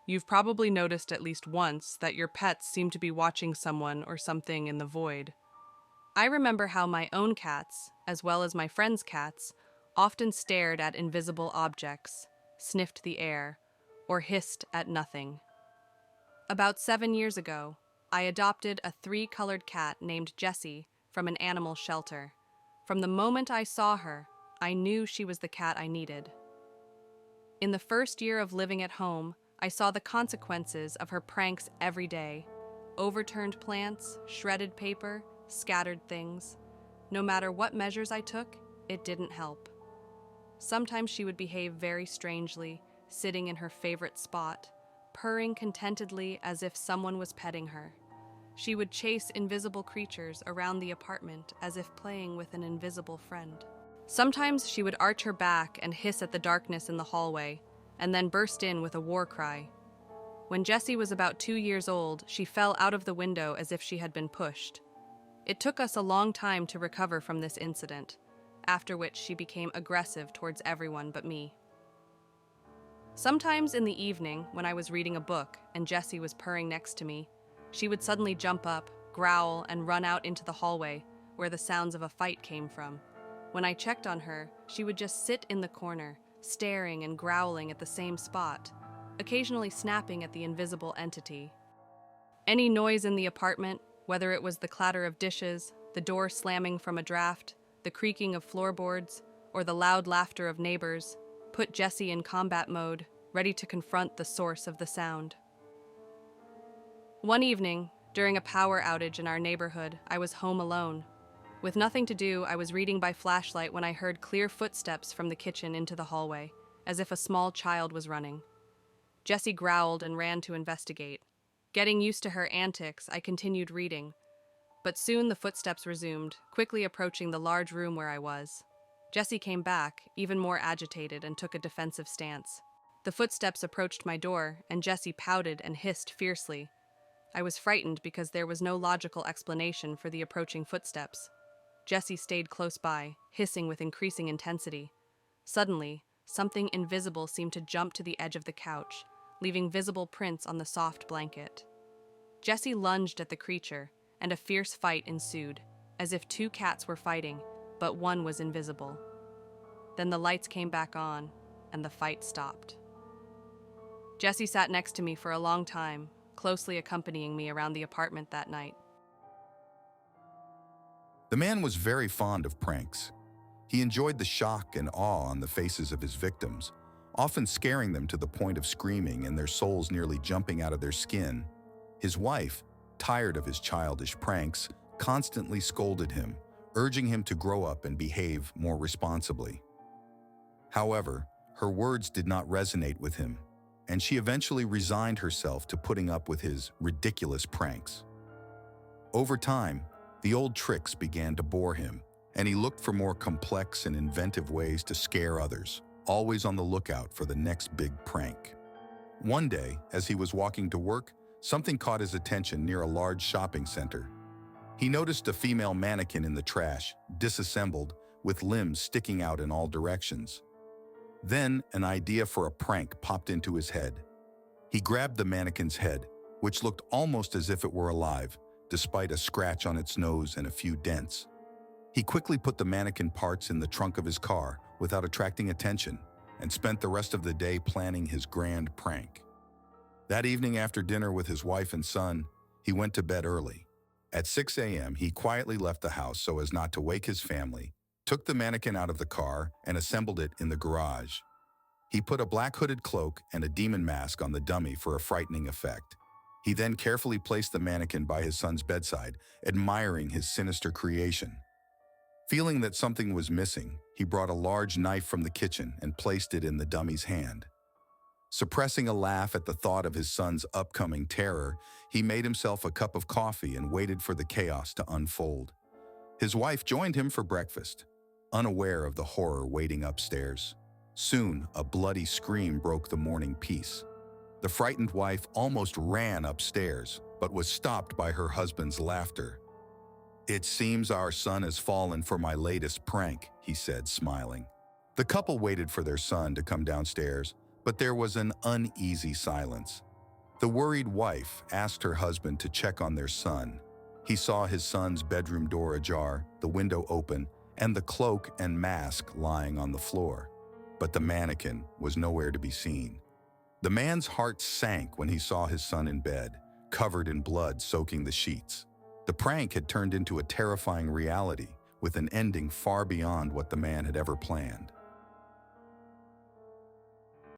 You've probably noticed at least once that your pets seem to be watching someone or something in the void. I remember how my own cats, as well as my friends' cats, often stared at invisible objects, sniffed the air, or hissed at nothing. About 7 years ago, I adopted a three-colored cat named Jessie from an animal shelter. From the moment I saw her, I knew she was the cat I needed. In the first year of living at home, I saw the consequences of her pranks every day. Overturned plants, shredded paper, scattered things. No matter what measures I took, it didn't help. Sometimes she would behave very strangely, sitting in her favorite spot, purring contentedly as if someone was petting her. She would chase invisible creatures around the apartment as if playing with an invisible friend. Sometimes she would arch her back and hiss at the darkness in the hallway, and then burst in with a war cry. When Jessie was about 2 years old, she fell out of the window as if she had been pushed. It took us a long time to recover from this incident, after which she became aggressive towards everyone but me. Sometimes in the evening, when I was reading a book and Jessie was purring next to me, she would suddenly jump up, growl, and run out into the hallway, where the sounds of a fight came from. When I checked on her, she would just sit in the corner, staring and growling at the same spot, occasionally snapping at the invisible entity. Any noise in the apartment, whether it was the clatter of dishes, the door slamming from a draft, the creaking of floorboards, or the loud laughter of neighbors, put Jessie in combat mode, ready to confront the source of the sound. One evening, during a power outage in our neighborhood, I was home alone. With nothing to do, I was reading by flashlight when I heard clear footsteps from the kitchen into the hallway, as if a small child was running. Jessie growled and ran to investigate. Getting used to her antics, I continued reading, but soon the footsteps resumed, quickly approaching the large room where I was. Jessie came back, even more agitated, and took a defensive stance. The footsteps approached my door, and Jessie pouted and hissed fiercely. I was frightened because there was no logical explanation for the approaching footsteps. Jessie stayed close by, hissing with increasing intensity. Suddenly, something invisible seemed to jump to the edge of the couch, leaving visible prints on the soft blanket. Jessie lunged at the creature, and a fierce fight ensued, as if two cats were fighting, but one was invisible. Then the lights came back on, and the fight stopped. Jessie sat next to me for a long time, closely accompanying me around the apartment that night. The man was very fond of pranks. He enjoyed the shock and awe on the faces of his victims, often scaring them to the point of screaming and their souls nearly jumping out of their skin. His wife, tired of his childish pranks, constantly scolded him, urging him to grow up and behave more responsibly. However, her words did not resonate with him, and she eventually resigned herself to putting up with his ridiculous pranks. Over time, the old tricks began to bore him, and he looked for more complex and inventive ways to scare others, always on the lookout for the next big prank. One day, as he was walking to work, something caught his attention near a large shopping center. He noticed a female mannequin in the trash, disassembled, with limbs sticking out in all directions. Then, an idea for a prank popped into his head. He grabbed the mannequin's head, which looked almost as if it were alive, despite a scratch on its nose and a few dents. He quickly put the mannequin parts in the trunk of his car without attracting attention, and spent the rest of the day planning his grand prank. That evening after dinner with his wife and son, he went to bed early. At 6 a.m., he quietly left the house so as not to wake his family, took the mannequin out of the car, and assembled it in the garage. He put a black hooded cloak and a demon mask on the dummy for a frightening effect. He then carefully placed the mannequin by his son's bedside, admiring his sinister creation. Feeling that something was missing, he brought a large knife from the kitchen and placed it in the dummy's hand. Suppressing a laugh at the thought of his son's upcoming terror, he made himself a cup of coffee and waited for the chaos to unfold. His wife joined him for breakfast, unaware of the horror waiting upstairs. Soon, a bloody scream broke the morning peace. The frightened wife almost ran upstairs, but was stopped by her husband's laughter. "It seems our son has fallen for my latest prank," he said, smiling. The couple waited for their son to come downstairs, but there was an uneasy silence. The worried wife asked her husband to check on their son. He saw his son's bedroom door ajar, the window open, and the cloak and mask lying on the floor. But the mannequin was nowhere to be seen. The man's heart sank when he saw his son in bed, covered in blood soaking the sheets. The prank had turned into a terrifying reality, with an ending far beyond what the man had ever planned.